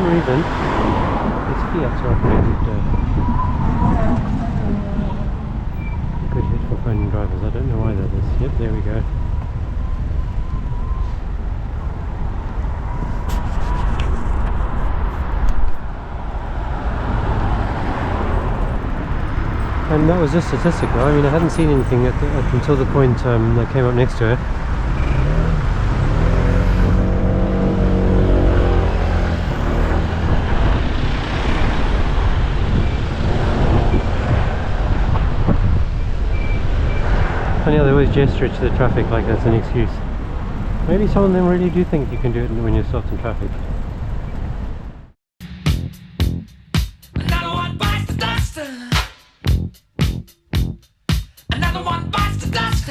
some reason these Fiats are offering good hit for phoning drivers. I don't know why that is. Yep, there we go. And that was just statistical. I mean, I hadn't seen anything up until the point that came up next to it. Funny how they always gesture to the traffic like that's an excuse. Maybe some of them really do think you can do it when you're stopped in traffic. Another one bites the dust. Another one bites the dust.